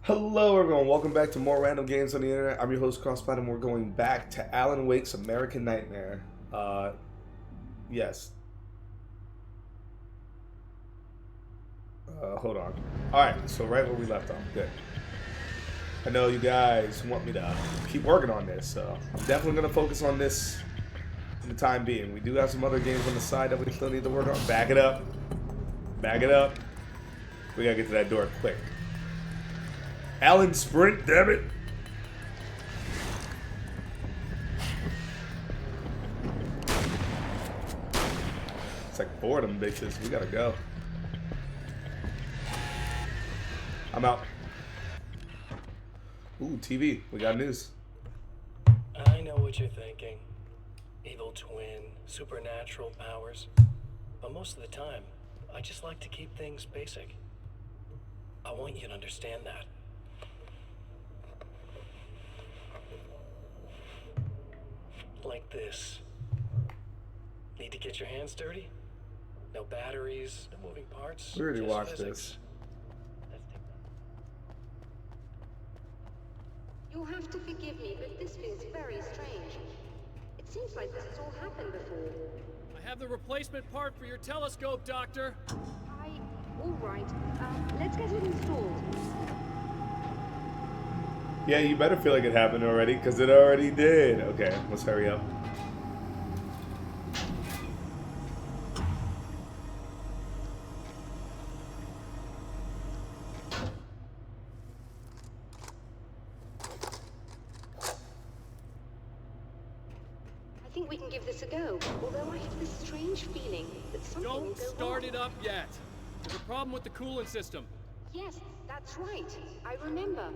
Hello everyone, welcome back to more random games on the internet. I'm your host CrossPlatinum. We're going back to Alan Wake's American Nightmare. Yes. Hold on. Alright, so right where we left off. Good. I know you guys want me to keep working on this, so I'm definitely going to focus on this in the time being. We do have some other games on the side that we still need to work on. Back it up. Back it up. We gotta get to that door quick. Alan, sprint, damn it! It's like four of them bitches. We gotta go. I'm out. Ooh, TV. We got news. I know what you're thinking. Evil twin, supernatural powers. But most of the time, I just like to keep things basic. I want you to understand that. Like this. Need to get your hands dirty? No batteries, no moving parts. We already just watched physics. this. Let's take that. You'll have to forgive me, but this feels very strange. It seems like this has all happened before. I have the replacement part for your telescope, Doctor. All right. Let's get it installed. Yeah, you better feel like it happened already, because it already did. Okay, let's hurry up. I think we can give this a go, although I have this strange feeling that something will Don't go start wrong. it up yet. There's a problem with the coolant system. Yes, that's right. I remember.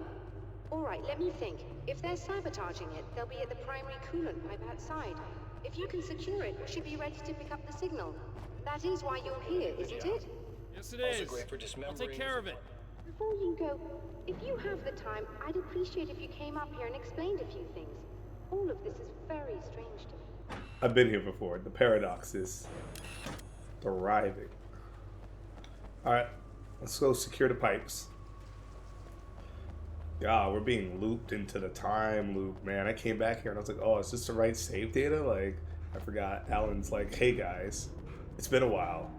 All right, let me think. If they're sabotaging it, they'll be at the primary coolant pipe outside. If you can secure it, we should be ready to pick up the signal. That is why you're here, isn't it? Yes, it Also is. great for I'll dismembering. take care of it. Before you go, if you have the time, I'd appreciate if you came up here and explained a few things. All of this is very strange to me. I've been here before. The paradox is thriving. Alright, let's go secure the pipes. God, we're being looped into the time loop, man. I came back here and I was like, oh, is this the right save data? Like, I forgot. Alan's like, hey guys, it's been a while.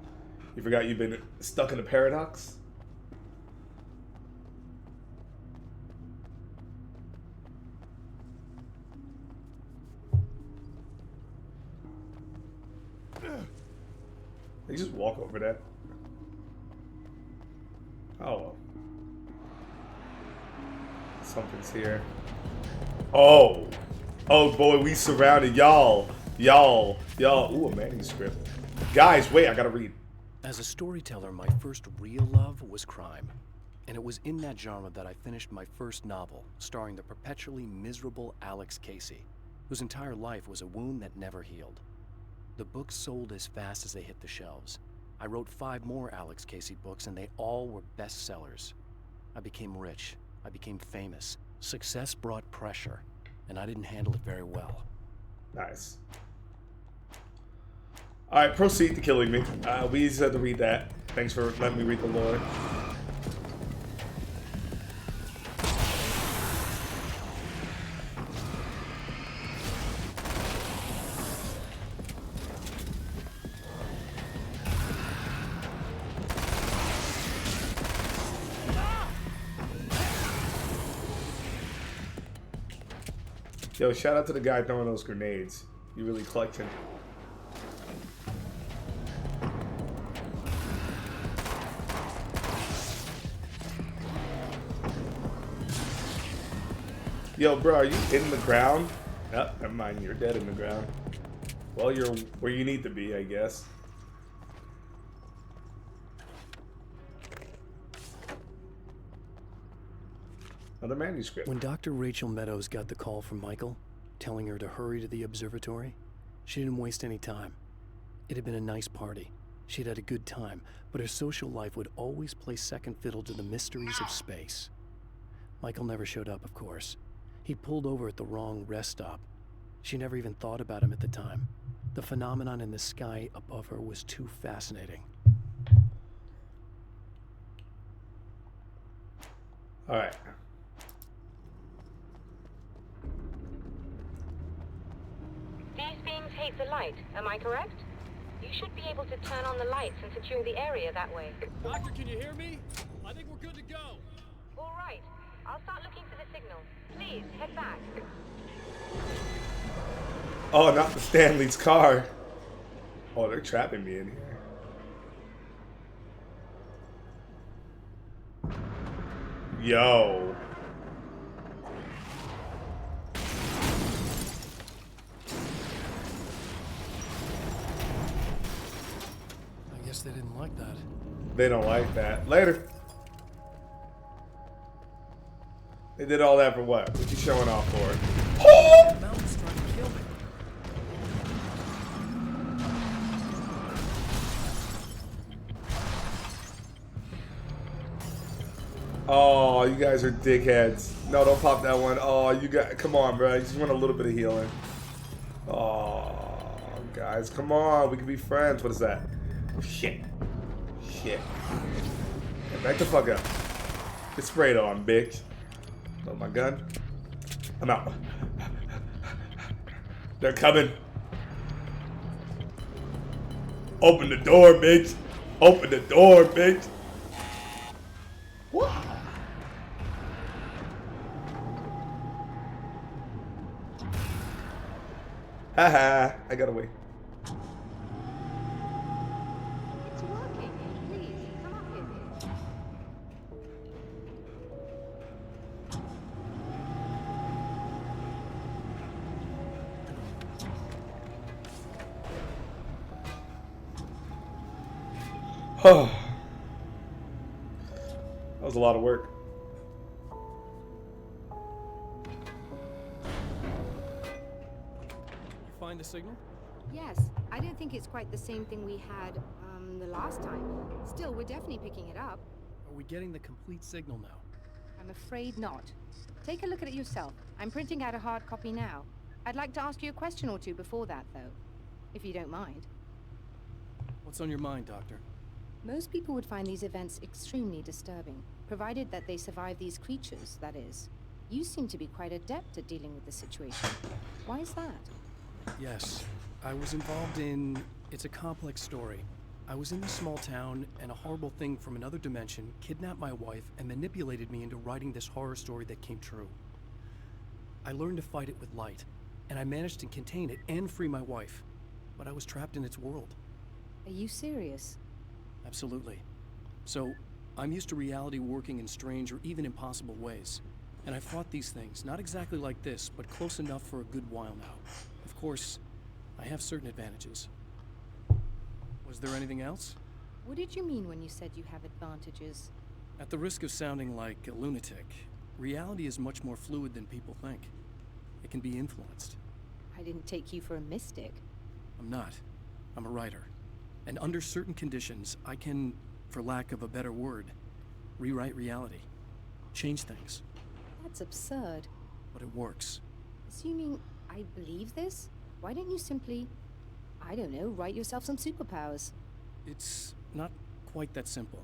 You forgot you've been stuck in the paradox? You just walk over that. Oh, well. Something's here. Oh. Oh boy, we surrounded y'all. Y'all. Ooh, a manuscript. Guys, wait, I gotta read. As a storyteller, my first real love was crime. And it was in that genre that I finished my first novel, starring the perpetually miserable Alex Casey, whose entire life was a wound that never healed. The books sold as fast as they hit the shelves. I wrote 5 more Alex Casey books, and they all were bestsellers. I became rich. I became famous. Success brought pressure, and I didn't handle it very well. Nice. Alright, proceed to killing me. We just had to read that. Thanks for letting me read the lore. Yo, shout out to the guy throwing those grenades. You really collecting. Yo, bro, are you in the ground? Oh, never mind, you're dead in the ground. Well, you're where you need to be, I guess. Another manuscript. When Dr. Rachel Meadows got the call from Michael, telling her to hurry to the observatory, she didn't waste any time. It had been a nice party. She'd had a good time, but her social life would always play second fiddle to the mysteries of space. Michael never showed up, of course. He pulled over at the wrong rest stop. She never even thought about him at the time. The phenomenon in the sky above her was too fascinating. All right. These beings hate the light, am I correct? You should be able to turn on the lights and secure the area that way. Doctor, can you hear me? I think we're good to go. All right. I'll start looking for the signal. Please, head back. Oh, not the Stanley's car. Oh, they're trapping me in here. Yo. I guess they didn't like that. They don't like that. Later. They did all that for what? What you showing off for? Oh! The mountain's trying to kill me. Oh, you guys are dickheads. No, don't pop that one. Oh, you got. Come on, bro. You just want a little bit of healing. Oh, guys, come on. We can be friends. What is that? Oh, shit. Shit. Hey, back the fuck up. Get sprayed on, bitch. Oh, my gun. I'm out. They're coming. Open the door, bitch. Open the door, bitch. What? Haha, I got away. It's working. Please, come up here. That was a lot of work. You find the signal? Yes, I don't think it's quite the same thing we had, the last time. Still, we're definitely picking it up. Are we getting the complete signal now? I'm afraid not. Take a look at it yourself. I'm printing out a hard copy now. I'd like to ask you a question or two before that, though, if you don't mind. What's on your mind, Doctor? Most people would find these events extremely disturbing, provided that they survive these creatures, that is. You seem to be quite adept at dealing with the situation. Why is that? Yes, I was involved in... It's a complex story. I was in this small town, and a horrible thing from another dimension kidnapped my wife and manipulated me into writing this horror story that came true. I learned to fight it with light, and I managed to contain it and free my wife. But I was trapped in its world. Are you serious? Absolutely. So, I'm used to reality working in strange or even impossible ways. And I've fought these things, not exactly like this, but close enough for a good while now. Of course, I have certain advantages. Was there anything else? What did you mean when you said you have advantages? At the risk of sounding like a lunatic, reality is much more fluid than people think. It can be influenced. I didn't take you for a mystic. I'm not. I'm a writer. And under certain conditions, I can, for lack of a better word, rewrite reality. Change things. That's absurd. But it works. Assuming I believe this, why don't you simply, I don't know, write yourself some superpowers? It's not quite that simple.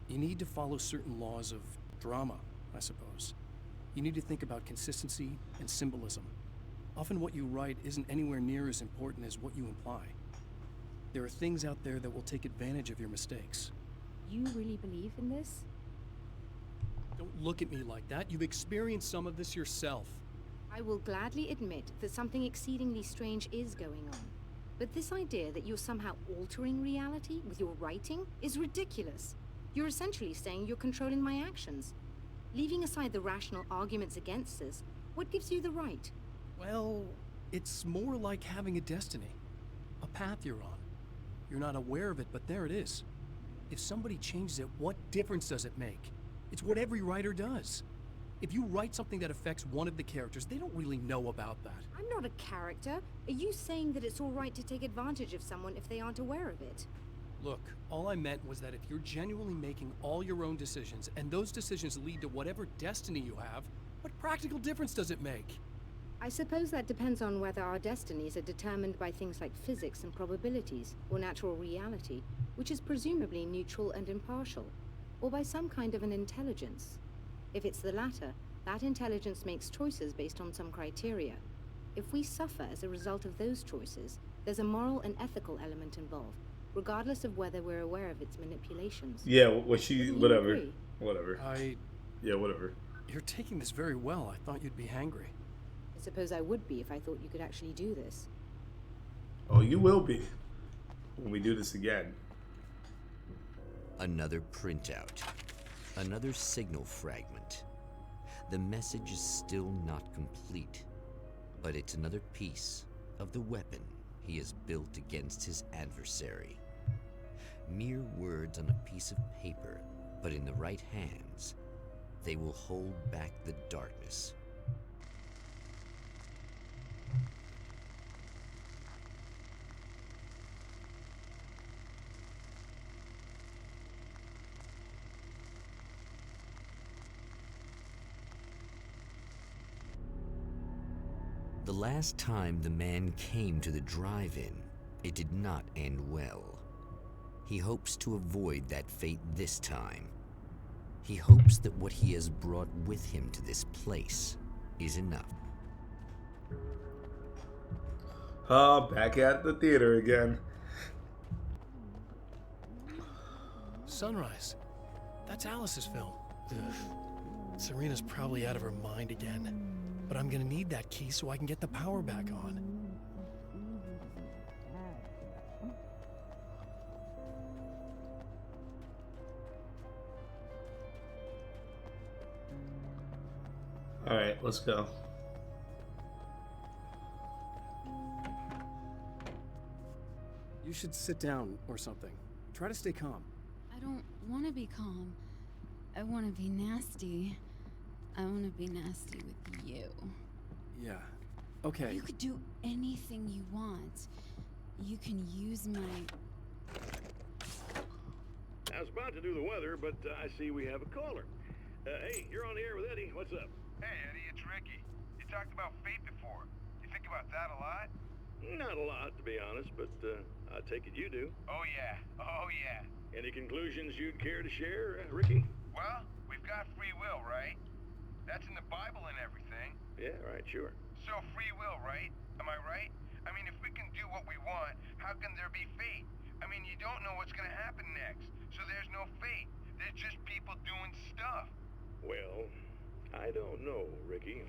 You need to follow certain laws of drama, I suppose. You need to think about consistency and symbolism. Often what you write isn't anywhere near as important as what you imply. There are things out there that will take advantage of your mistakes. You really believe in this? Don't look at me like that. You've experienced some of this yourself. I will gladly admit that something exceedingly strange is going on. But this idea that you're somehow altering reality with your writing is ridiculous. You're essentially saying you're controlling my actions. Leaving aside the rational arguments against this, what gives you the right? Well, it's more like having a destiny. A path you're on. You're not aware of it, but there it is. If somebody changes it, what difference does it make? It's what every writer does. If you write something that affects one of the characters, they don't really know about that. I'm not a character. Are you saying that it's all right to take advantage of someone if they aren't aware of it? Look, all I meant was that if you're genuinely making all your own decisions, and those decisions lead to whatever destiny you have, what practical difference does it make? I suppose that depends on whether our destinies are determined by things like physics and probabilities, or natural reality, which is presumably neutral and impartial, or by some kind of an intelligence. If it's the latter, that intelligence makes choices based on some criteria. If we suffer as a result of those choices, there's a moral and ethical element involved, regardless of whether we're aware of its manipulations. Yeah, well, she, Wouldn't you whatever. agree? Whatever. Yeah, whatever. You're taking this very well. I thought you'd be hangry. I suppose I would be if I thought you could actually do this. Oh, you will be when we do this again. Another printout. Another signal fragment. The message is still not complete, but it's another piece of the weapon he has built against his adversary. Mere words on a piece of paper, but in the right hands, they will hold back the darkness. The last time the man came to the drive-in, it did not end well. He hopes to avoid that fate this time. He hopes that what he has brought with him to this place is enough. Back at the theater again. Sunrise. That's Alice's film. Ugh. Serena's probably out of her mind again. But I'm gonna need that key so I can get the power back on. All right, let's go. You should sit down or something. Try to stay calm. I don't want to be calm. I want to be nasty. I want to be nasty with you. Yeah. Okay. You could do anything you want. You can use my... I was about to do the weather, but I see we have a caller. Hey, you're on the air with Eddie. What's up? Hey, Eddie, it's Ricky. You talked about fate before. You think about that a lot? Not a lot, to be honest, but I take it you do. Oh, yeah. Oh, yeah. Any conclusions you'd care to share, Ricky? Well, we've got free will, right? That's in the Bible and everything. Yeah, right, sure. So free will, right? Am I right? I mean, if we can do what we want, how can there be fate? I mean, you don't know what's gonna happen next, so there's no fate. There's just people doing stuff. Well, I don't know, Ricky.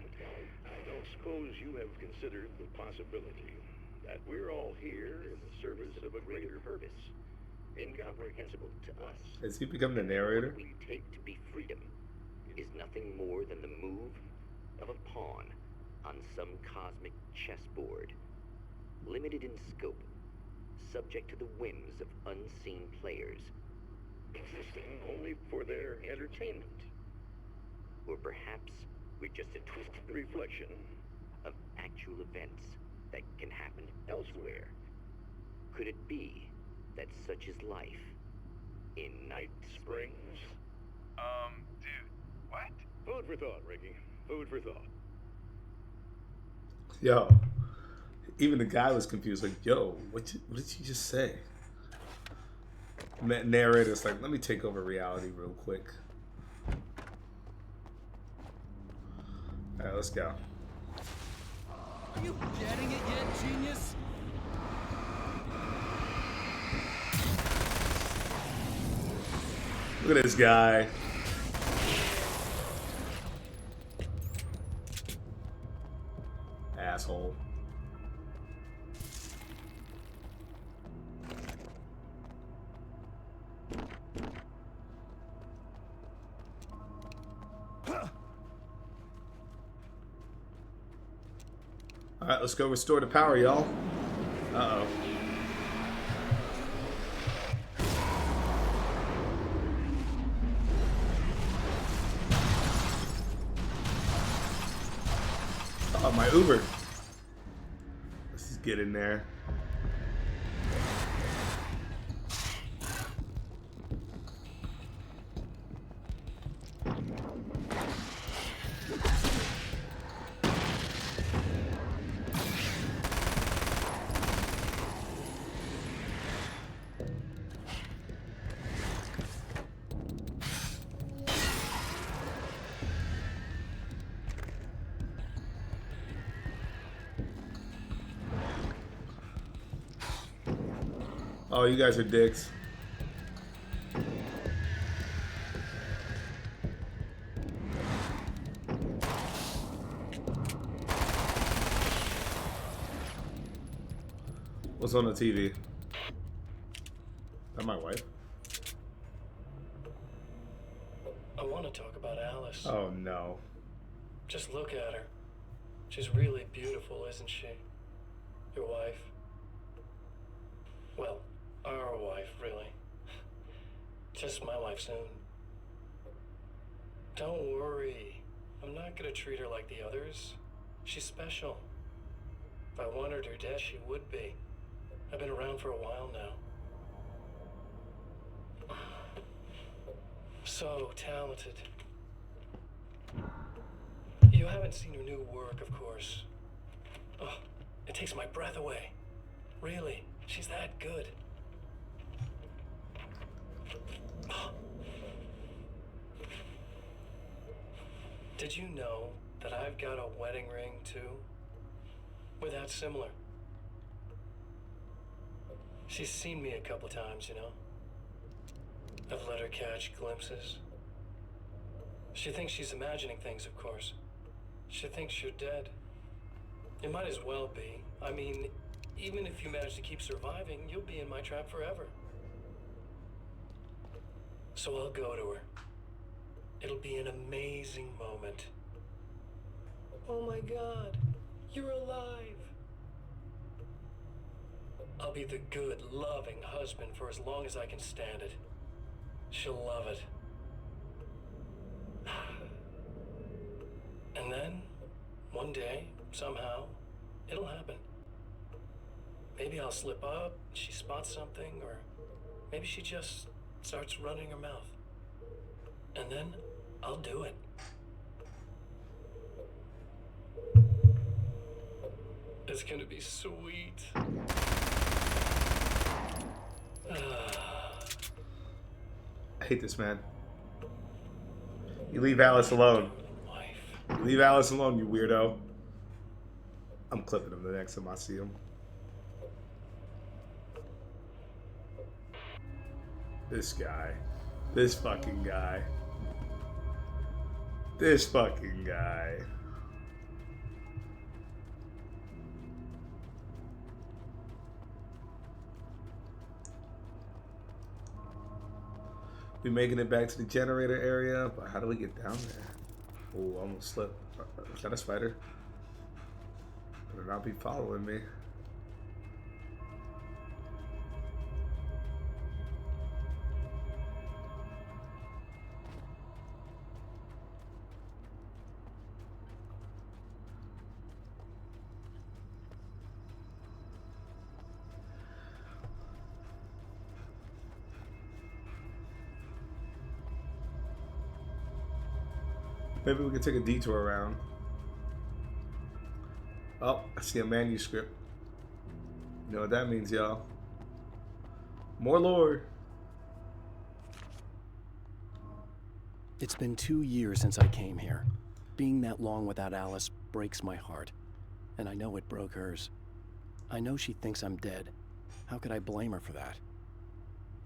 I don't suppose you have considered the possibility that we're all here in the service of a greater purpose, incomprehensible to us. Has he become the narrator? What we take to be freedom is nothing more than the move of a pawn on some cosmic chessboard, limited in scope, subject to the whims of unseen players, Existing only for their entertainment. or perhaps we're just a twisted Reflection of actual events that can happen elsewhere. Could it be that such is life in Night Springs? Dude, what? Food for thought, Ricky. Food for thought. Yo, even the guy was confused. Like, yo, what did you just say? Narrator's like, let me take over reality real quick. All right, let's go. Are you getting it yet, genius? Look at this guy. Asshole. All right, let's go restore the power, y'all. Uh-oh. Oh, my Uber. Let's just get in there. Oh, you guys are dicks. What's on the TV? That my wife? I want to talk about Alice. Oh no. Just look at her. She's really beautiful, isn't she? Your wife. Well, our wife, really. Just my wife soon. Don't worry. I'm not gonna treat her like the others. She's special. If I wanted her dead, she would be. I've been around for a while now. So talented. You haven't seen her new work, of course. Oh, it takes my breath away. Really, she's that good. Did you know that I've got a wedding ring, too? We're that similar. She's seen me a couple times, you know? I've let her catch glimpses. She thinks she's imagining things, of course. She thinks you're dead. It might as well be. I mean, even if you manage to keep surviving, you'll be in my trap forever. So I'll go to her. It'll be an amazing moment. Oh my God, you're alive. I'll be the good, loving husband for as long as I can stand it. She'll love it. And then, one day, somehow, it'll happen. Maybe I'll slip up, she spots something, or maybe she just starts running her mouth. And then, I'll do it. It's gonna be sweet. I hate this man. You leave Alice alone. You leave Alice alone, you weirdo. I'm clipping him the next time I see him. This guy. This fucking guy. This fucking guy. We making it back to the generator area, but how do we get down there? Oh, almost slipped. Is that a spider? Better not be following me. Maybe we can take a detour around. Oh, I see a manuscript. You know what that means, y'all. More lore. It's been 2 years since I came here. Being that long without Alice breaks my heart. And I know it broke hers. I know she thinks I'm dead. How could I blame her for that?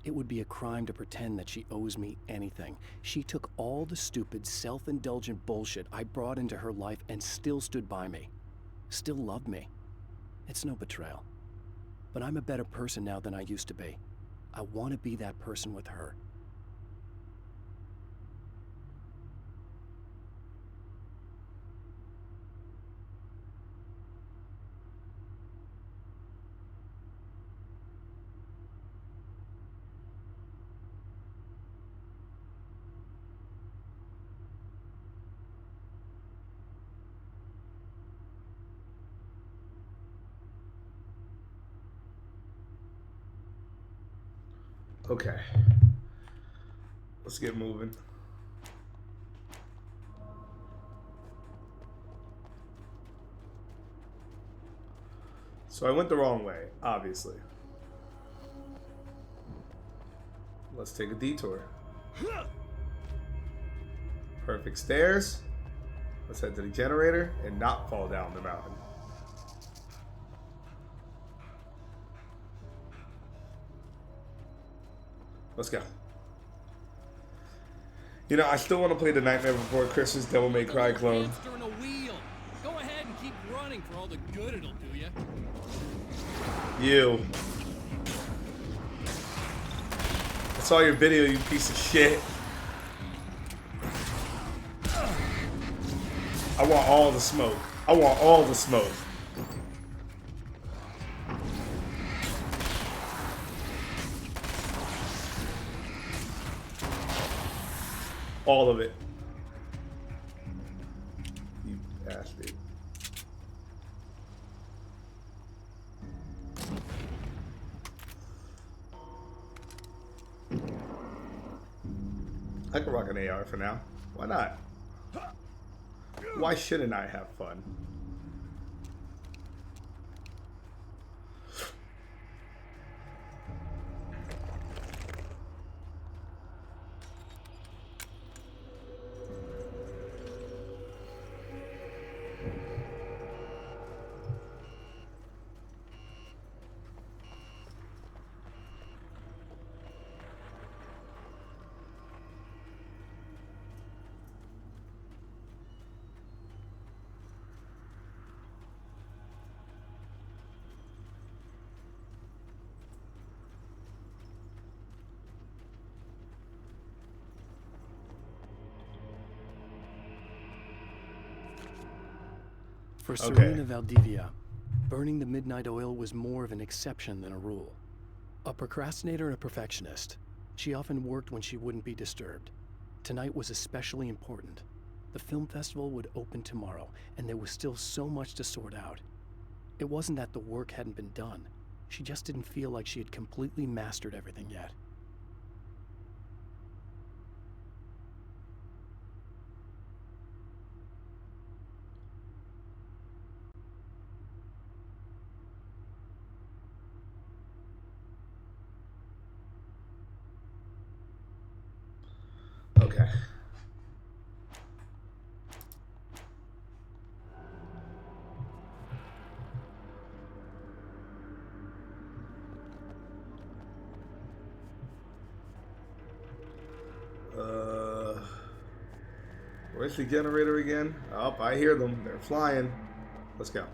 It would be a crime to pretend that she owes me anything. She took all the stupid, self-indulgent bullshit I brought into her life and still stood by me. Still loved me. It's no betrayal. But I'm a better person now than I used to be. I want to be that person with her. Okay. Let's get moving. So I went the wrong way, obviously. Let's take a detour. Perfect stairs. Let's head to the generator and not fall down the mountain. Let's go. You know, I still want to play the Nightmare Before Christmas Devil May Cry clone. Hamster in a wheel. Go ahead and keep running for all the good it'll do you. You. I saw your video, you piece of shit. I want all the smoke. I want all the smoke. All of it. You bastard. I can rock an AR for now. Why not? Why shouldn't I have fun? For Serena Valdivia, burning the midnight oil was more of an exception than a rule. A procrastinator and a perfectionist, she often worked when she wouldn't be disturbed. Tonight was especially important. The film festival would open tomorrow, and there was still so much to sort out. It wasn't that the work hadn't been done. She just didn't feel like she had completely mastered everything yet. Okay. Where's the generator again? Oh, I hear them. They're flying. Let's go.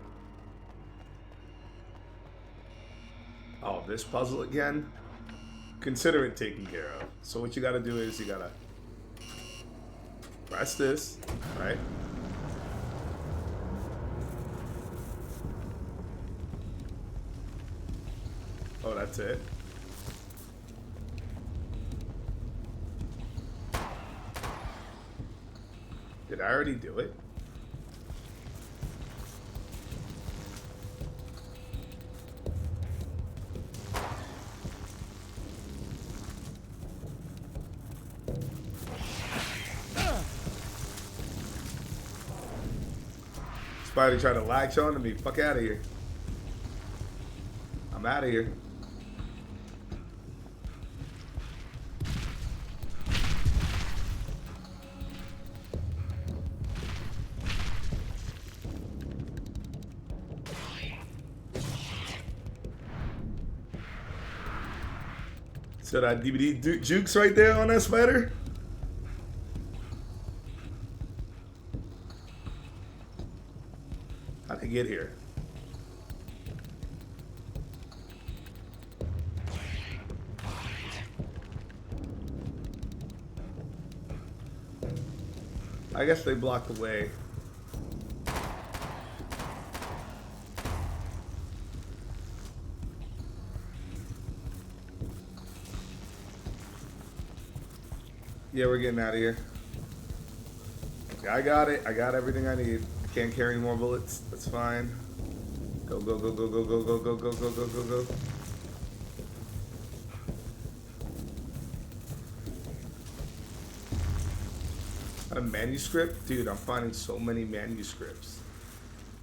Oh, this puzzle again? Consider it taken care of. So what you gotta do is you gotta press this, right? Oh, that's it. Did I already do it? Spider trying to latch on to me. Fuck out of here. I'm out of here. So that DVD jukes right there on that spider? How'd I get here? I guess they blocked the way. Yeah, we're getting out of here. Okay, I got it. I got everything I need. I can't carry more bullets. That's fine. Go, go, go, go, go, go, go, go, go, go, go, go, go. A manuscript? Dude, I'm finding so many manuscripts.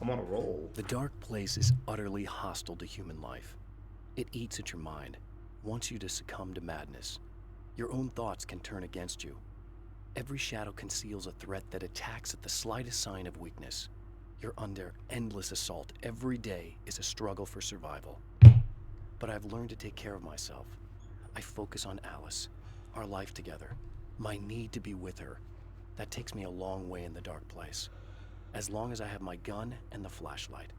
I'm on a roll. The dark place is utterly hostile to human life. It eats at your mind, wants you to succumb to madness. Your own thoughts can turn against you. Every shadow conceals a threat that attacks at the slightest sign of weakness. You're under endless assault. Every day is a struggle for survival. But I've learned to take care of myself. I focus on Alice, our life together, my need to be with her. That takes me a long way in the dark place. As long as I have my gun and the flashlight.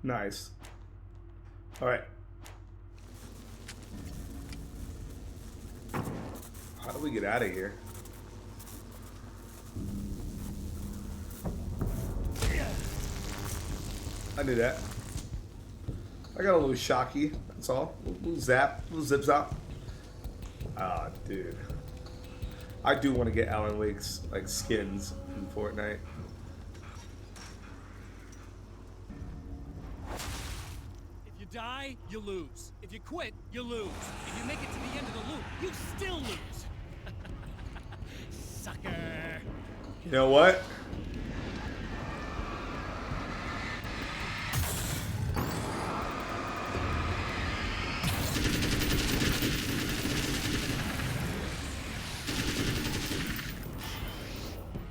Nice. All right. How do we get out of here? I knew that. I got a little shocky, that's all. A little zap, a little zip zop. Ah, dude. I do want to get Alan Wake's like skins in Fortnite. If you die, you lose. If you quit, you lose. If you make it to the end of the loop, you still lose. Sucker. You know what?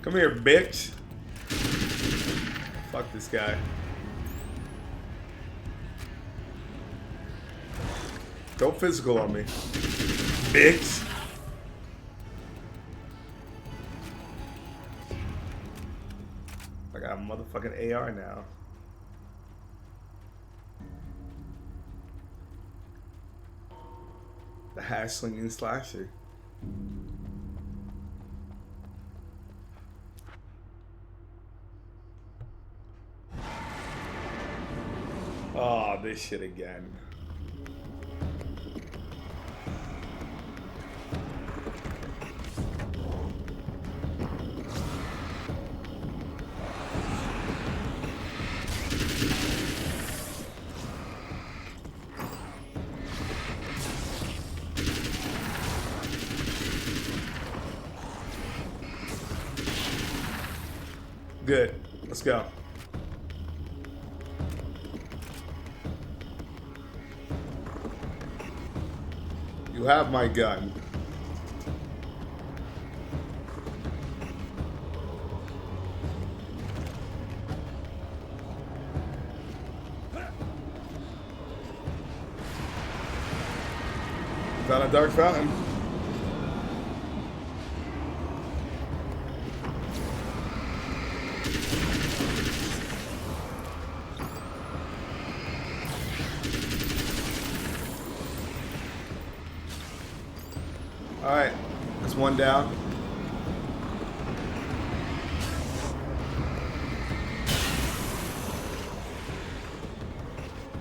Come here, bitch. Fuck this guy. Go physical on me, bitch. I got a motherfucking AR now. The hash slinging slasher. Oh, this shit again. Good. Let's go. You have my gun. Found a dark fountain. Alright, that's one down.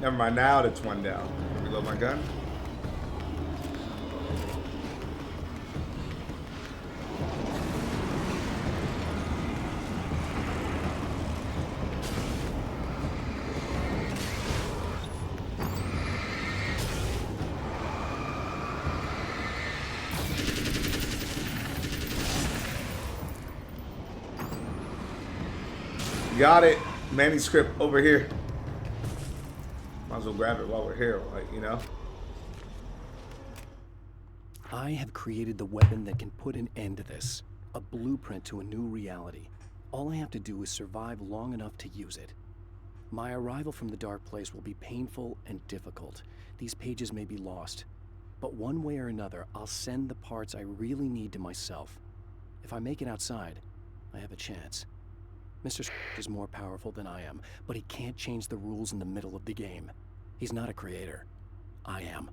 Never mind, now that's one down. Reload my gun. Got it. Manuscript over here. Might as well grab it while we're here, like, you know. I have created the weapon that can put an end to this. A blueprint to a new reality. All I have to do is survive long enough to use it. My arrival from the dark place will be painful and difficult. These pages may be lost. But one way or another, I'll send the parts I really need to myself. If I make it outside, I have a chance. Mr. is more powerful than I am, but he can't change the rules in the middle of the game. He's not a creator. I am.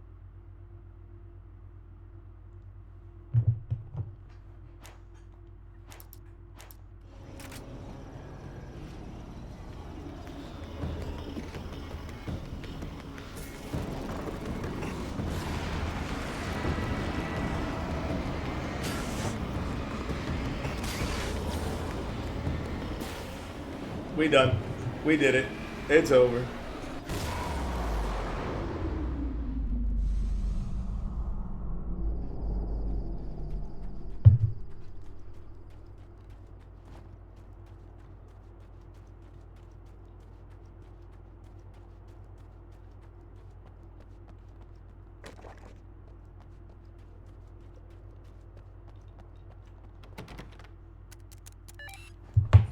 We done. We did it. It's over.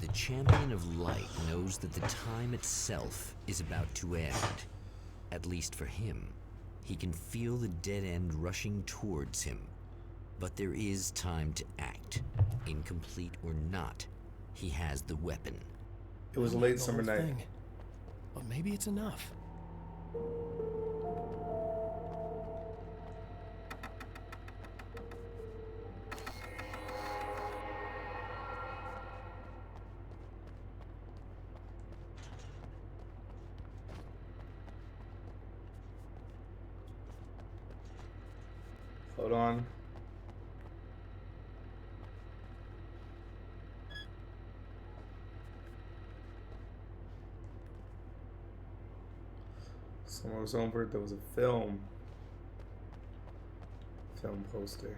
The champion of light knows that the time itself is about to end. At least for him. He can feel the dead end rushing towards him. But there is time to act. Incomplete or not, he has the weapon. It was a late summer night. But maybe it's enough. Hold on. Someone was over. There was a film poster.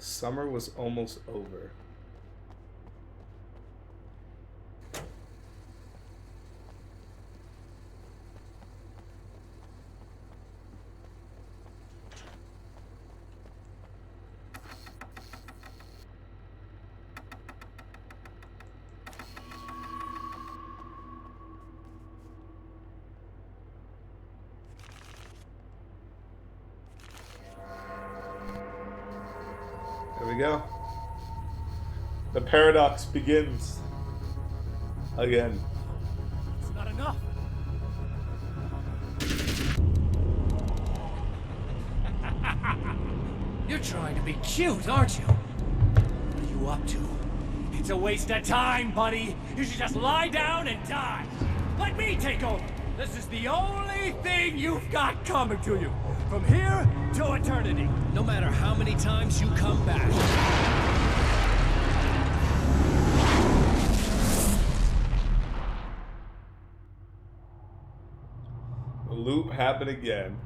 Summer was almost over. There we go. The paradox begins again. It's not enough. You're trying to be cute, aren't you? What are you up to? It's a waste of time, buddy. You should just lie down and die. Let me take over. This is the only thing you've got coming to you. From here to eternity. No matter how many times you come back. The loop happened again.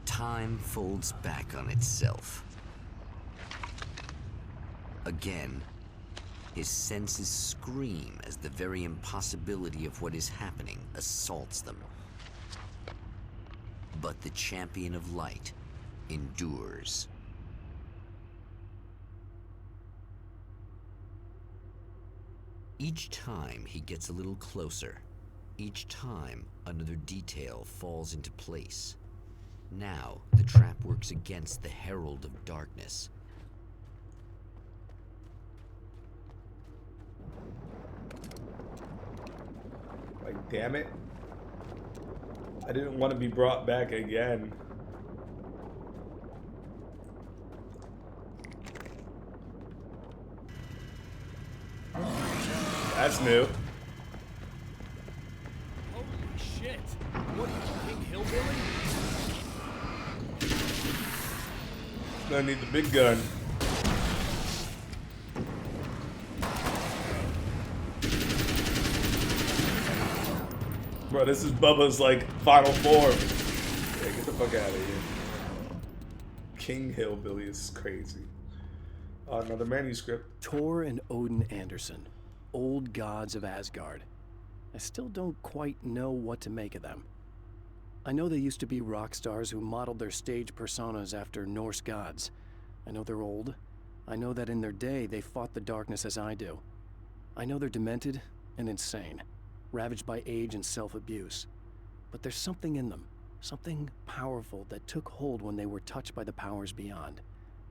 Time folds back on itself. Again, his senses scream as the very impossibility of what is happening assaults them. But the champion of light endures. Each time he gets a little closer. Each time another detail falls into place. Now the trap works against the herald of darkness. Like, damn it. I didn't want to be brought back again. That's new. Holy shit. What are you, King Hillbilly? Gonna need the big gun. Bro, this is Bubba's, like, final form. Yeah, get the fuck out of here. King Hillbilly is crazy. Another manuscript. Tor and Odin Anderson, old gods of Asgard. I still don't quite know what to make of them. I know they used to be rock stars who modeled their stage personas after Norse gods. I know they're old. I know that in their day they fought the darkness as I do. I know they're demented and insane, ravaged by age and self-abuse. But there's something in them, something powerful that took hold when they were touched by the powers beyond.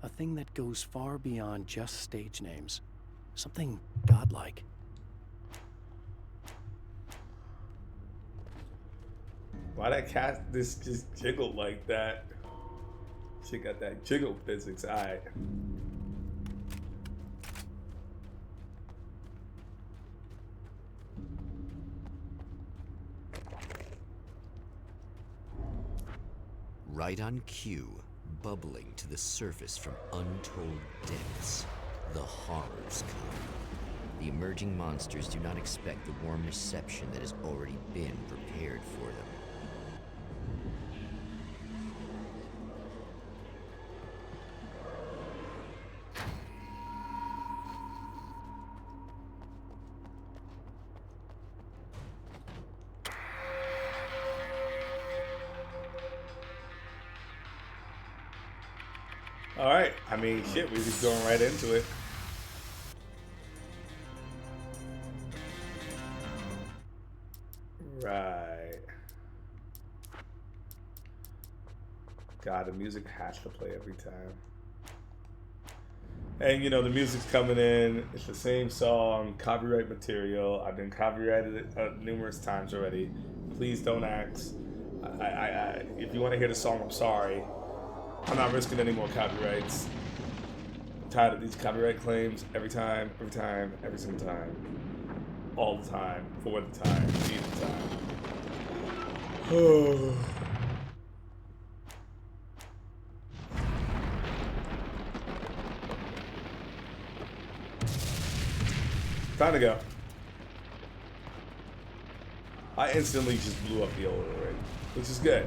A thing that goes far beyond just stage names. Something godlike. Why that cat just jiggled like that? She got that jiggle physics. Alright. Right on cue, bubbling to the surface from untold depths, the horrors come. The emerging monsters do not expect the warm reception that has already been prepared for them. All right. I mean, shit, we're just going right into it. Right. God, the music has to play every time. And you know, the music's coming in. It's the same song, copyright material. I've been copyrighted it numerous times already. Please don't ask. If you want to hear the song, I'm sorry. I'm not risking any more copyrights. I'm tired of these copyright claims every time, every single time. All the time, for the time, see the time. Oh. Time to go. I instantly just blew up the old rig, which is good.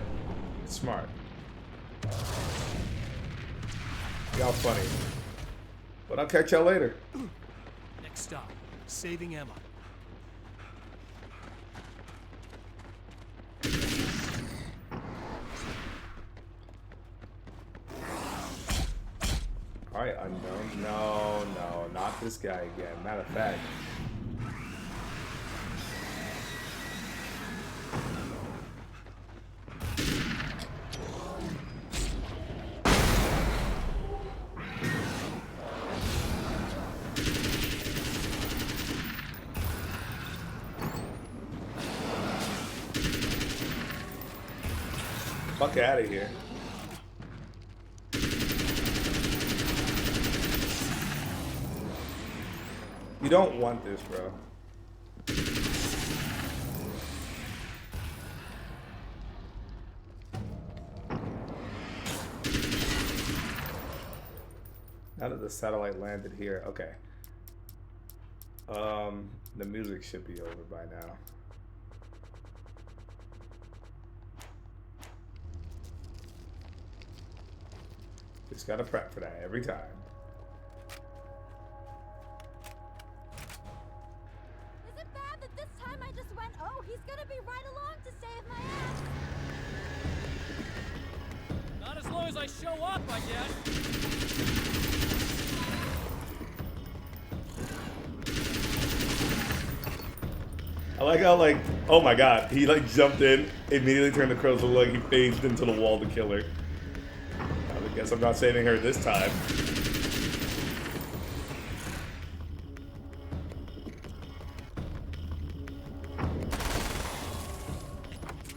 It's smart. Y'all funny. But I'll catch y'all later. Next stop, saving Emma. Alright, unknown. No, not this guy again. Matter of fact. Fuck out of here. You don't want this, bro. Now that the satellite landed here, okay. The music should be over by now. Just gotta prep for that every time. Is it bad that this time I just went, oh, he's gonna be right along to save my ass? Not as long as I show up, I guess. I like how, like, oh my god, he like jumped in, immediately turned the crow's leg, he phased into the wall to kill her. I guess I'm not saving her this time.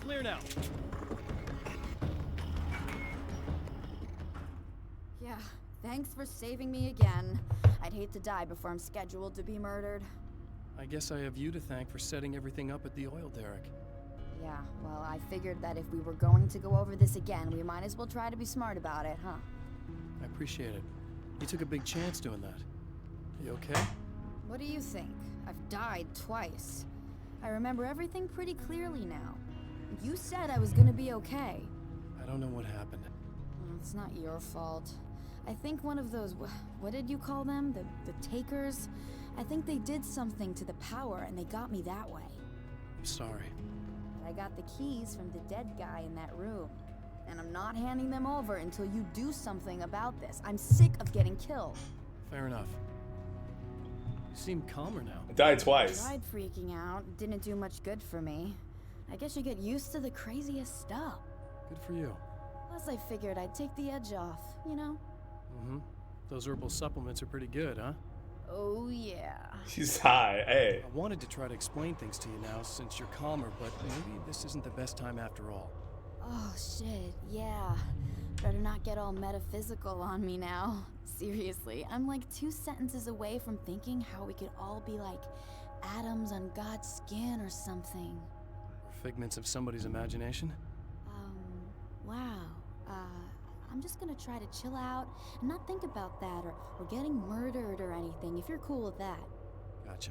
Clear now. Yeah, thanks for saving me again. I'd hate to die before I'm scheduled to be murdered. I guess I have you to thank for setting everything up at the oil derrick. Yeah, well, I figured that if we were going to go over this again, we might as well try to be smart about it, huh? I appreciate it. You took a big chance doing that. You okay? What do you think? I've died twice. I remember everything pretty clearly now. You said I was gonna be okay. I don't know what happened. It's not your fault. I think one of those, what did you call them? The takers? I think they did something to the power and they got me that way. I'm sorry. But I got the keys from the dead guy in that room. And I'm not handing them over until you do something about this. I'm sick of getting killed. Fair enough. You seem calmer now. I died twice. I tried freaking out. Didn't do much good for me. I guess you get used to the craziest stuff. Good for you. Plus I figured I'd take the edge off, you know? Mm-hmm. Those herbal supplements are pretty good, huh? Oh yeah. She's high, hey. I wanted to try to explain things to you now since you're calmer, but maybe this isn't the best time after all. Oh shit, yeah. Better not get all metaphysical on me now. Seriously, I'm like 2 sentences away from thinking how we could all be like atoms on God's skin or something. Or figments of somebody's imagination? Wow. I'm just gonna try to chill out and not think about that or getting murdered or anything, if you're cool with that. Gotcha.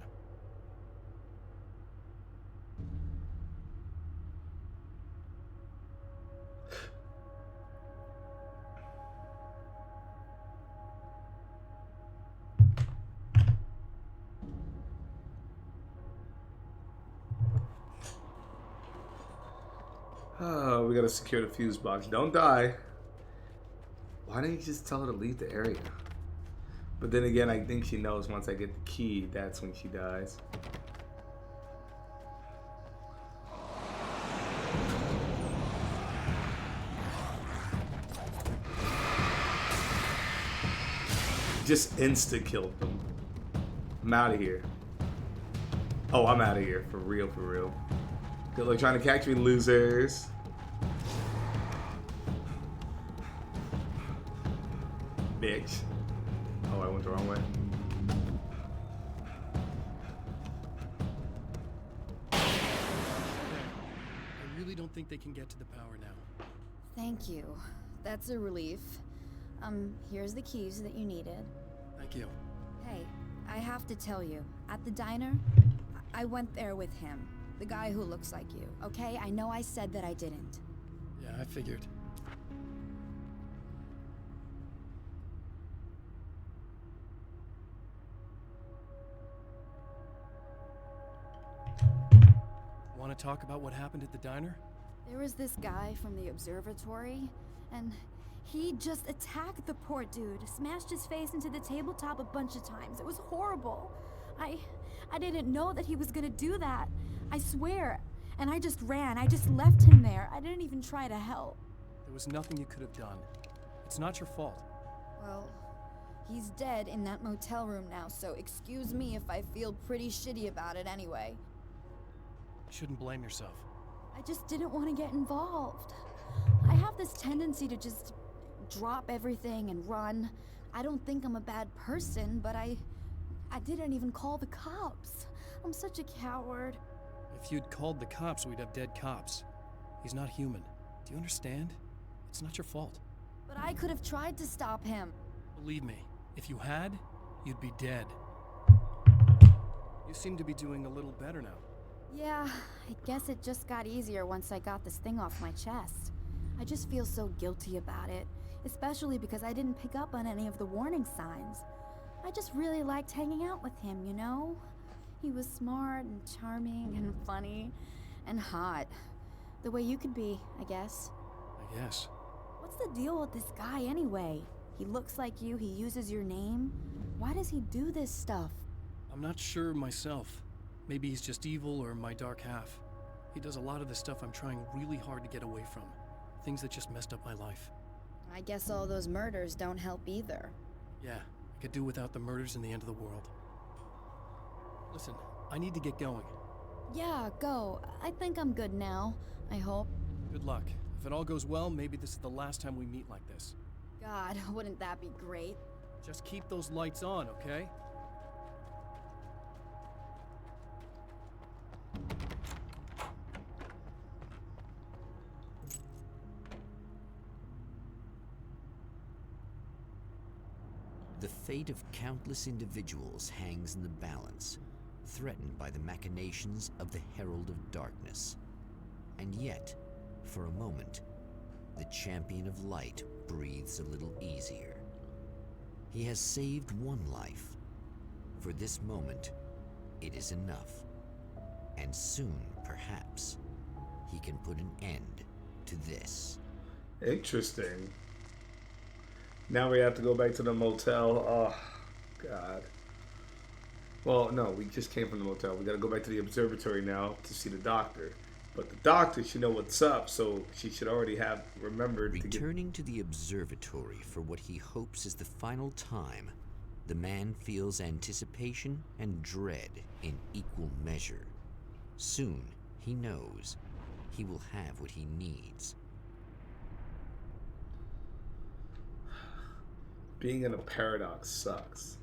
Oh, we gotta secure the fuse box. Don't die. Why didn't you just tell her to leave the area? But then again, I think she knows once I get the key, that's when she dies. Just insta-killed them. I'm out of here. Oh, I'm out of here. For real, for real. Good luck trying to catch me, losers. Bitch. Oh, I went the wrong way. I really don't think they can get to the power now. Thank you. That's a relief. Here's the keys that you needed. Thank you. Hey, I have to tell you, at the diner, I went there with him. The guy who looks like you, okay? I know I said that I didn't. Yeah, I figured. Want to talk about what happened at the diner? There was this guy from the observatory, and he just attacked the poor dude, smashed his face into the tabletop a bunch of times. It was horrible. I didn't know that he was gonna do that. I swear. And I just ran. I just left him there. I didn't even try to help. There was nothing you could have done. It's not your fault. Well, he's dead in that motel room now, so excuse me if I feel pretty shitty about it anyway. You shouldn't blame yourself. I just didn't want to get involved. I have this tendency to just drop everything and run. I don't think I'm a bad person, but I didn't even call the cops. I'm such a coward. If you'd called the cops, we'd have dead cops. He's not human. Do you understand? It's not your fault. But I could have tried to stop him. Believe me, if you had, you'd be dead. You seem to be doing a little better now. Yeah, I guess it just got easier once I got this thing off my chest. I just feel so guilty about it, especially because I didn't pick up on any of the warning signs. I just really liked hanging out with him, you know? He was smart and charming and funny and hot. The way you could be, I guess. I guess. What's the deal with this guy anyway? He looks like you, he uses your name. Why does he do this stuff? I'm not sure myself. Maybe he's just evil or my dark half. He does a lot of the stuff I'm trying really hard to get away from. Things that just messed up my life. I guess all those murders don't help either. Yeah, I could do without the murders and the end of the world. Listen, I need to get going. Yeah, go. I think I'm good now. I hope. Good luck. If it all goes well, maybe this is the last time we meet like this. God, wouldn't that be great? Just keep those lights on, okay? The fate of countless individuals hangs in the balance, threatened by the machinations of the Herald of Darkness. And yet, for a moment, the Champion of Light breathes a little easier. He has saved one life. For this moment, it is enough. And soon, perhaps, he can put an end to this. Interesting. Now we have to go back to the motel. Oh, God. Well, no, we just came from the motel. We got to go back to the observatory now to see the doctor. But the doctor should know what's up, so she should already have remembered to get... Returning to the observatory for what he hopes is the final time, the man feels anticipation and dread in equal measure. Soon, he knows he will have what he needs. Being in a paradox sucks.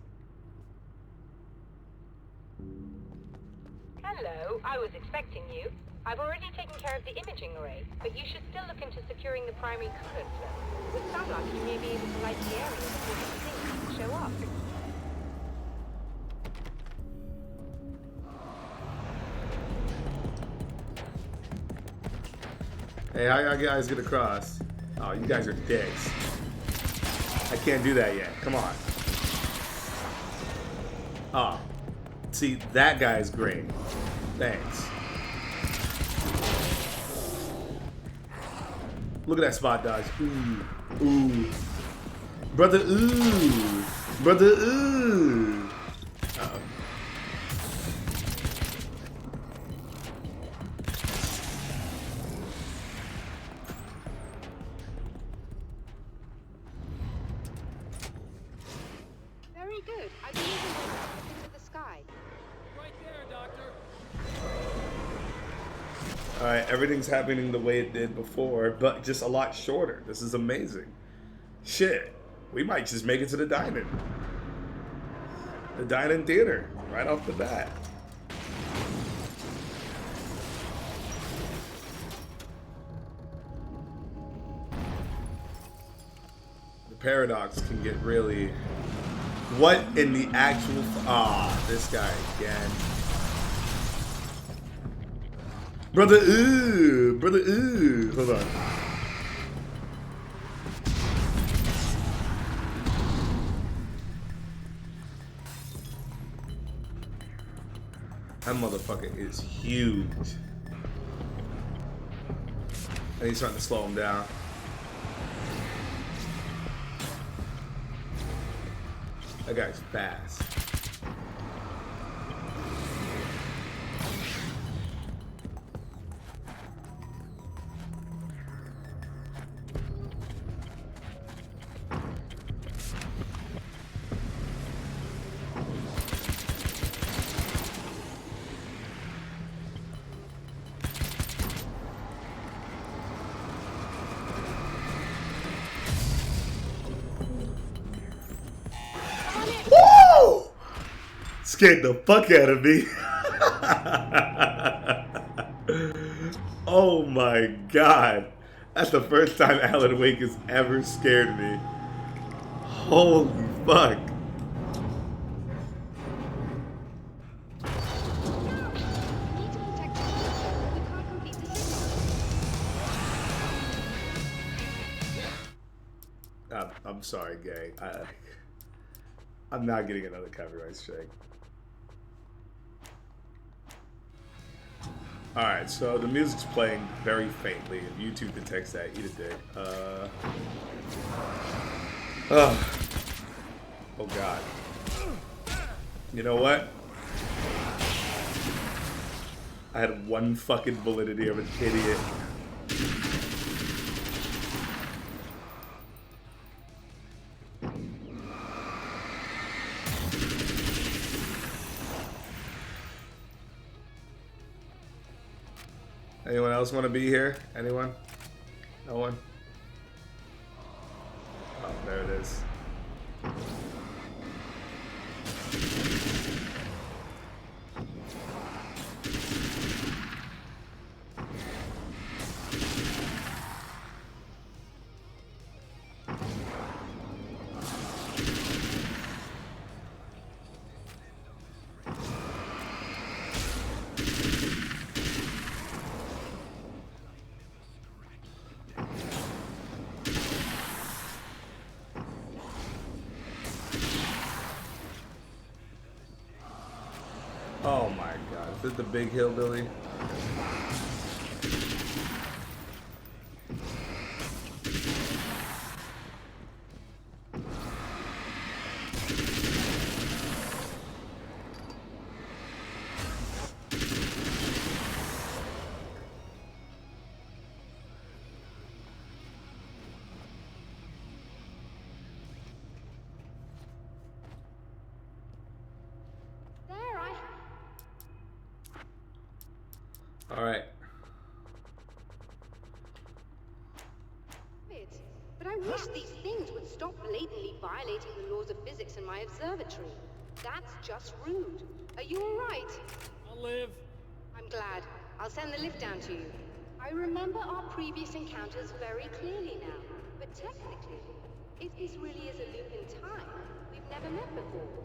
Hello, I was expecting you. I've already taken care of the imaging array, but you should still look into securing the primary coolant flow. It would sound like you may be able to light the area before the things show up. Hey, how y'all guys get across? Oh, you guys are dicks. I can't do that yet. Come on. Oh. See, that guy's great. Thanks. Look at that spot dodge. Ooh. Ooh. Brother, ooh. Brother, ooh. Uh-oh. Very good. I believe you went up into the sky. Right there, Doctor. Alright, everything's happening the way it did before, but just a lot shorter. This is amazing. Shit. We might just make it to the dine-in. The dine-in theater, right off the bat. The paradox can get really... What in the actual... This guy again. Brother, ooh! Brother, ooh! Hold on. That motherfucker is huge. And he's starting to slow him down. That guy's fast. Woo! Scared the fuck out of me. Oh my god. That's the first time Alan Wake has ever scared me. Holy fuck. I'm sorry, gang. I'm not getting another copyright strike. Alright, so the music's playing very faintly. If YouTube detects that, eat a dick. Oh god. You know what? I had one fucking validity of an idiot. Anyone else want to be here? Anyone? No one? Oh, there it is. Oh my god, is this the big hillbilly? Alright. But I wish these things would stop blatantly violating the laws of physics in my observatory. That's just rude. Are you alright? I'll live. I'm glad. I'll send the lift down to you. I remember our previous encounters very clearly now. But technically, if this really is a loop in time, we've never met before.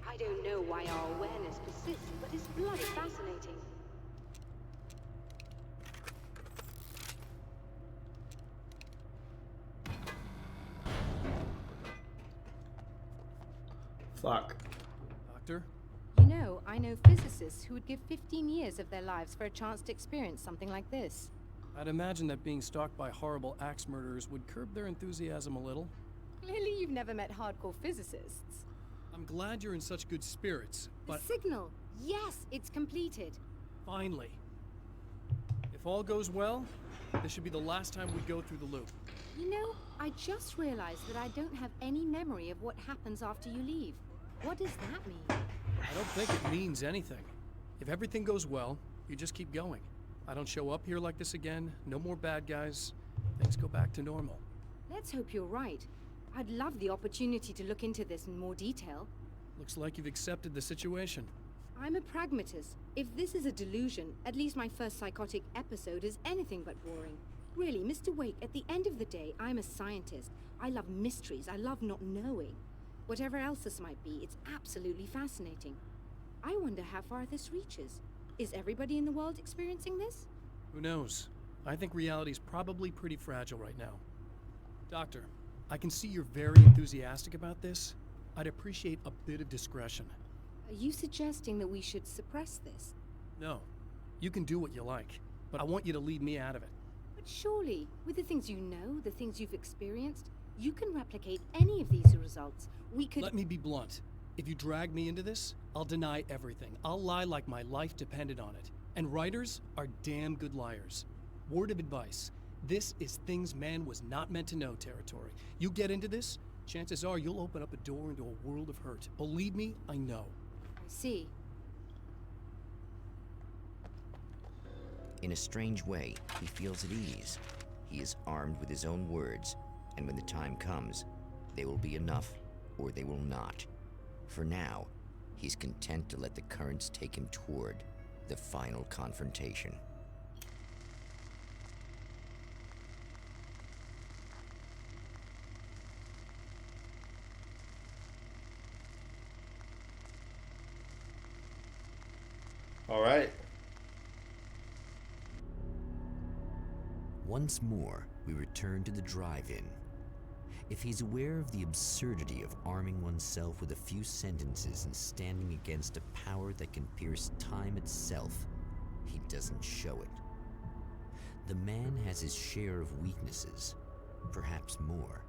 I don't know why our awareness persists, but it's bloody fascinating. Fuck. Doctor? You know, I know physicists who would give 15 years of their lives for a chance to experience something like this. I'd imagine that being stalked by horrible axe murderers would curb their enthusiasm a little. Clearly you've never met hardcore physicists. I'm glad you're in such good spirits, but... The signal! Yes, it's completed. Finally. If all goes well, this should be the last time we go through the loop. You know, I just realized that I don't have any memory of what happens after you leave. What does that mean? I don't think it means anything. If everything goes well, you just keep going. I don't show up here like this again, no more bad guys. Things go back to normal. Let's hope you're right. I'd love the opportunity to look into this in more detail. Looks like you've accepted the situation. I'm a pragmatist. If this is a delusion, at least my first psychotic episode is anything but boring. Really, Mr. Wake, at the end of the day, I'm a scientist. I love mysteries. I love not knowing. Whatever else this might be, it's absolutely fascinating. I wonder how far this reaches. Is everybody in the world experiencing this? Who knows? I think reality's probably pretty fragile right now. Doctor, I can see you're very enthusiastic about this. I'd appreciate a bit of discretion. Are you suggesting that we should suppress this? No. You can do what you like, but I want you to leave me out of it. But surely, with the things you know, the things you've experienced, you can replicate any of these results. We could— Let me be blunt. If you drag me into this, I'll deny everything. I'll lie like my life depended on it. And writers are damn good liars. Word of advice. This is things man was not meant to know territory. You get into this, chances are you'll open up a door into a world of hurt. Believe me, I know. I see. In a strange way, he feels at ease. He is armed with his own words, and when the time comes, they will be enough, or they will not. For now, he's content to let the currents take him toward the final confrontation. All right. Once more, we return to the drive-in. If he's aware of the absurdity of arming oneself with a few sentences and standing against a power that can pierce time itself, he doesn't show it. The man has his share of weaknesses, perhaps more,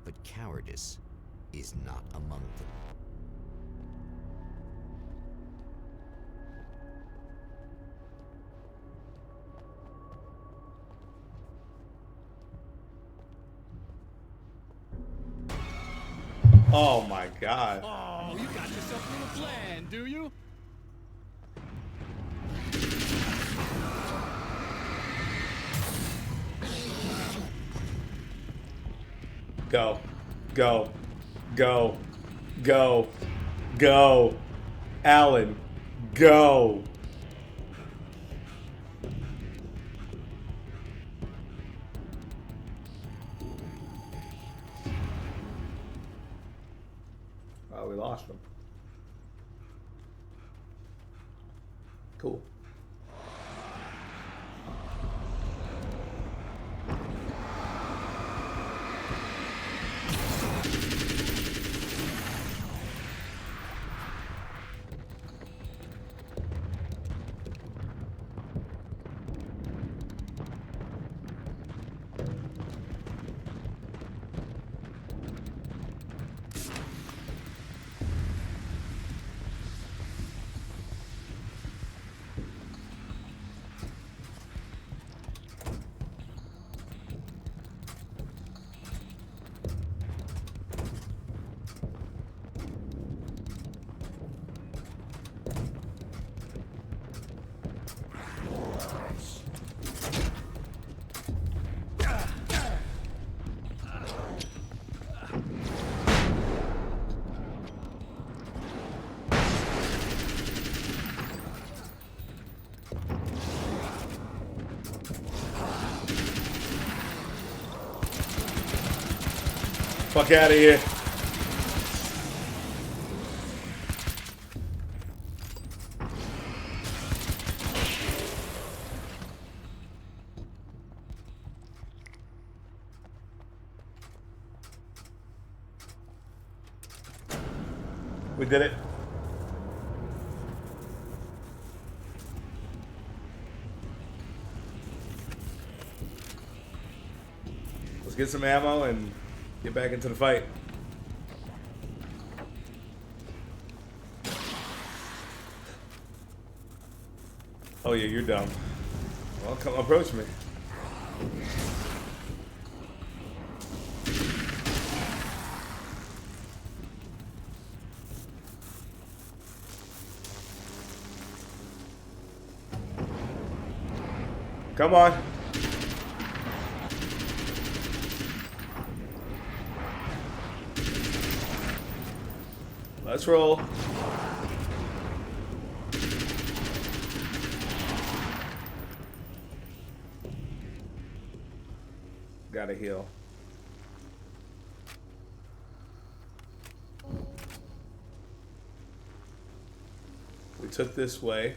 but cowardice is not among them. Oh my god. Oh, you got yourself a little plan, do you? Go. Go. Go. Go. Go. Alan. Go. Oh, we lost him. Cool. Fuck out of here. We did it. Let's get some ammo and get back into the fight. Oh yeah, you're dumb. Well, come approach me. Come on. Let's roll. Gotta heal. We took this way.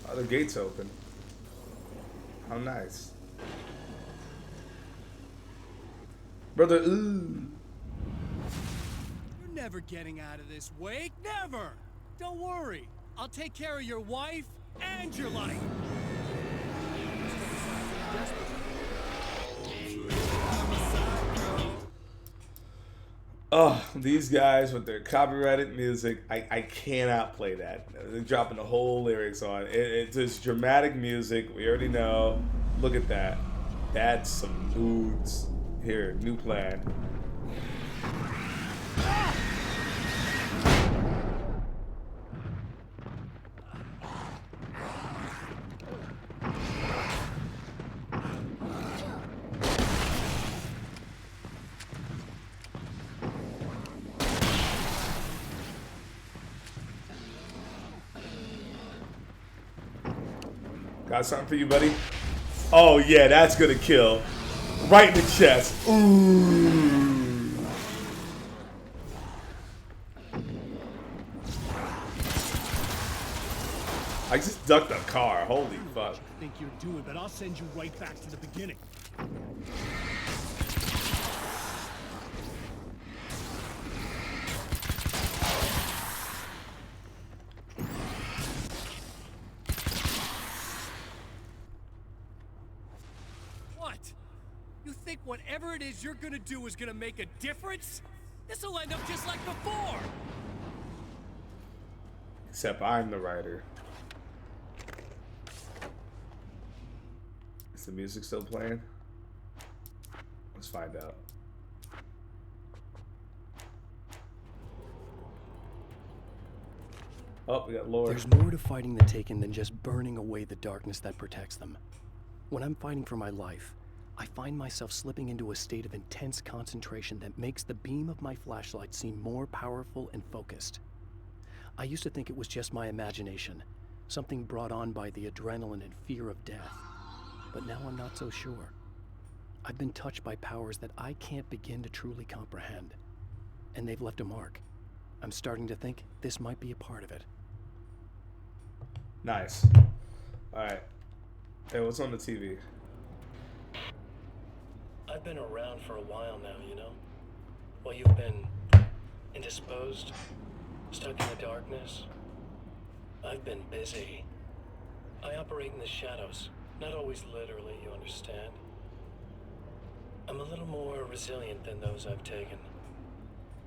Oh, the gate's open. How nice. Brother, ooh. You're never getting out of this, Wake. Never! Don't worry. I'll take care of your wife and your life. Oh, these guys with their copyrighted music, I cannot play that. They're dropping the whole lyrics on it. It's just dramatic music. We already know. Look at that. That's some moods. Here, new plan. Got something for you, buddy? Oh, yeah, that's gonna kill. Right in the chest. Ooh. I just ducked a car. Holy fuck. I think you're doing, but I'll send you right back to the beginning. What? You think whatever it is you're gonna do is gonna make a difference? This'll end up just like before! Except I'm the writer. Is the music still playing? Let's find out. Oh, we got Lord. There's more to fighting the Taken than just burning away the darkness that protects them. When I'm fighting for my life, I find myself slipping into a state of intense concentration that makes the beam of my flashlight seem more powerful and focused. I used to think it was just my imagination, something brought on by the adrenaline and fear of death. But now I'm not so sure. I've been touched by powers that I can't begin to truly comprehend. And they've left a mark. I'm starting to think this might be a part of it. Nice. Alright. Hey, what's on the TV? I've been around for a while now, you know? While you've been indisposed, stuck in the darkness, I've been busy. I operate in the shadows, not always literally, you understand? I'm a little more resilient than those I've taken,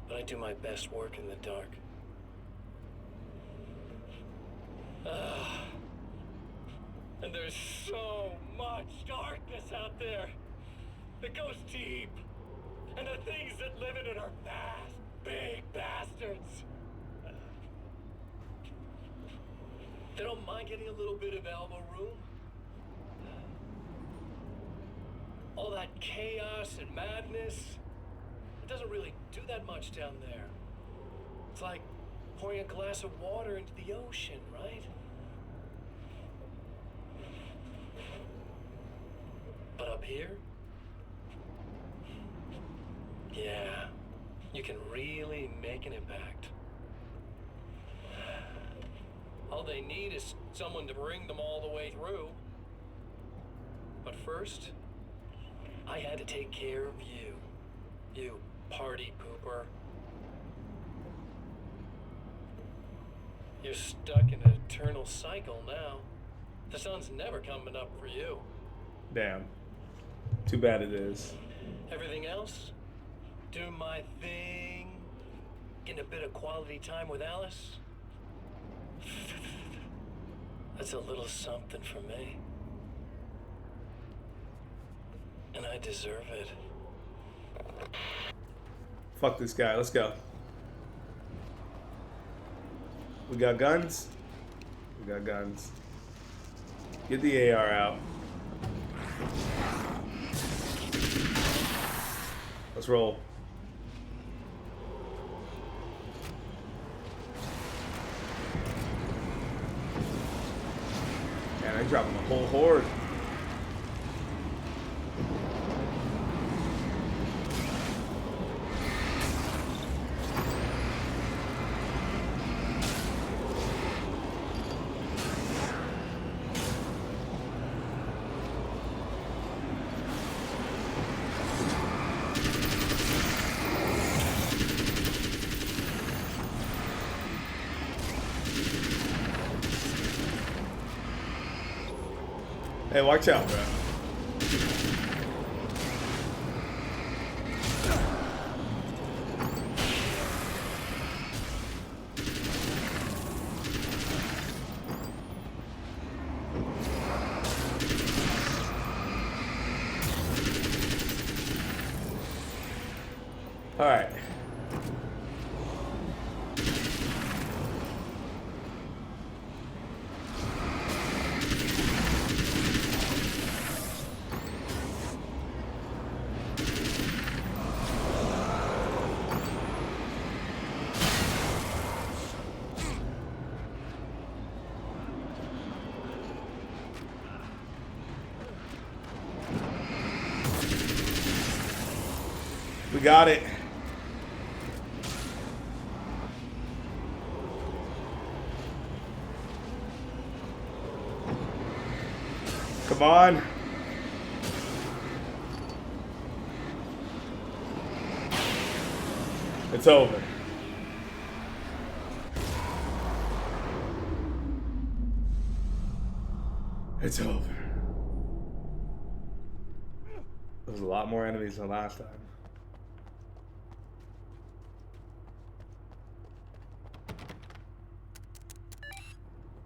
but I do my best work in the dark. And there's so much darkness out there that goes deep, and the things that live in it are vast, big bastards. They don't mind getting a little bit of elbow room. All that chaos and madness, it doesn't really do that much down there. It's like pouring a glass of water into the ocean, right? But up here, yeah, you can really make an impact. All they need is someone to bring them all the way through. But first, I had to take care of you. You party pooper. You're stuck in an eternal cycle now. The sun's never coming up for you. Damn. Too bad it is. Everything else? Do my thing. Getting a bit of quality time with Alice? That's a little something for me. And I deserve it. Fuck this guy. Let's go. We got guns? We got guns. Get the AR out. Let's roll. Man, I'm dropping the whole horde. Hey, watch out, bro. All right. We got it. Come on. It's over. It's over. There's a lot more enemies than last time.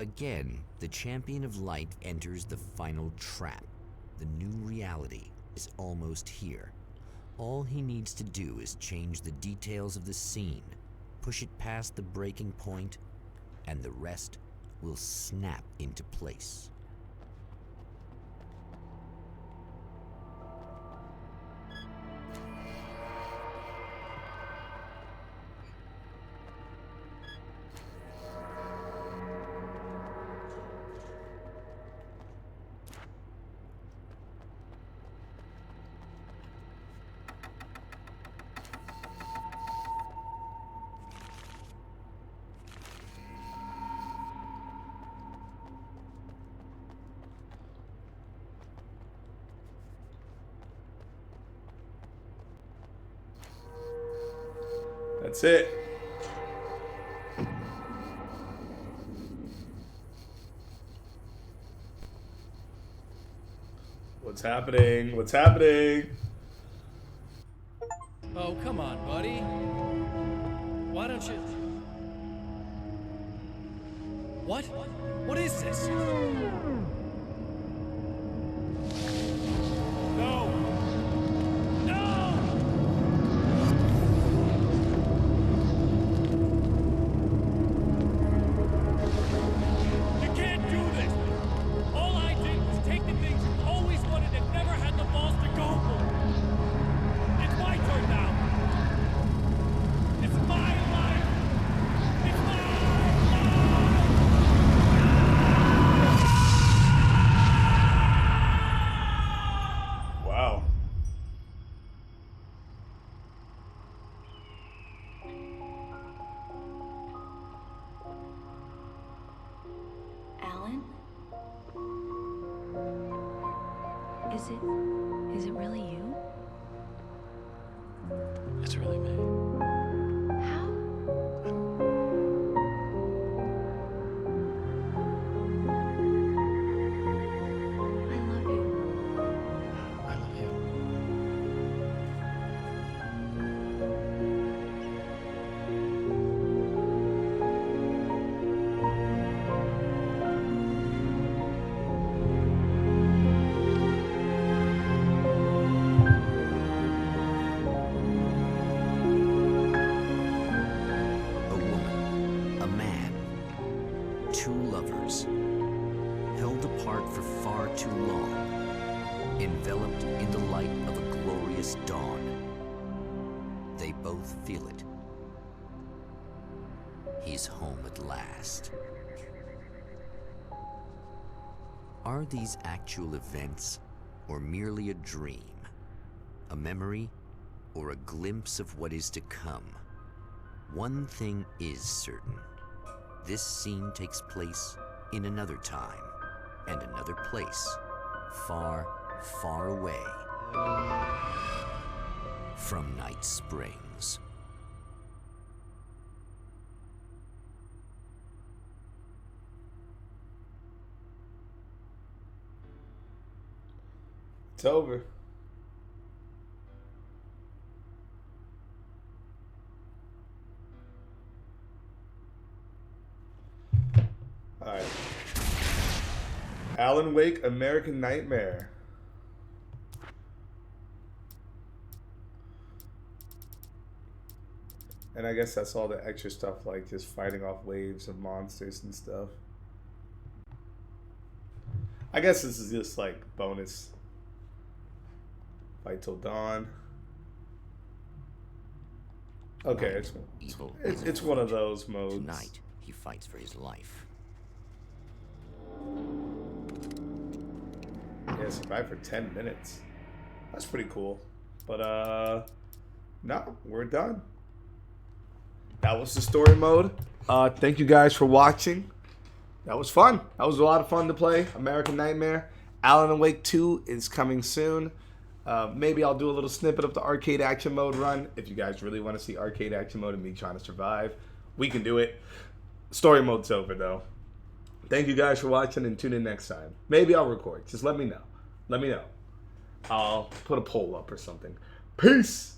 Again, the champion of light enters the final trap. The new reality is almost here. All he needs to do is change the details of the scene, push it past the breaking point, and the rest will snap into place. That's it. What's happening? What's happening? Oh, come on, buddy. Why don't you... What? What is this? No! No! You can't do this! All I did was take the things you always wanted and never had the balls to go for. It's my turn now. It's my life. It's my life. Is it really you? It's really me. How? I love you. I love you. A woman, a man, two lovers, held apart for far too long, enveloped in the light of a glorious dawn. They both feel it. He's home at last. Are these actual events, or merely a dream? A memory, or a glimpse of what is to come? One thing is certain. This scene takes place in another time and another place, far, far away from Night Springs. It's over. All right. Alan Wake, American Nightmare. And I guess that's all the extra stuff, like just fighting off waves of monsters and stuff. I guess this is just like bonus. Fight till dawn. Okay, it's one of those modes. Tonight, he fights for his life. Yeah, survive for 10 minutes. That's pretty cool. But no, we're done. That was the story mode. Thank you guys for watching. That was fun. That was a lot of fun to play. American Nightmare. Alan Wake 2 is coming soon. Maybe I'll do a little snippet of the arcade action mode run. If you guys really want to see arcade action mode and me trying to survive, we can do it. Story mode's over though. Thank you guys for watching, and tune in next time. Maybe I'll record. Just let me know. Let me know. I'll put a poll up or something. Peace!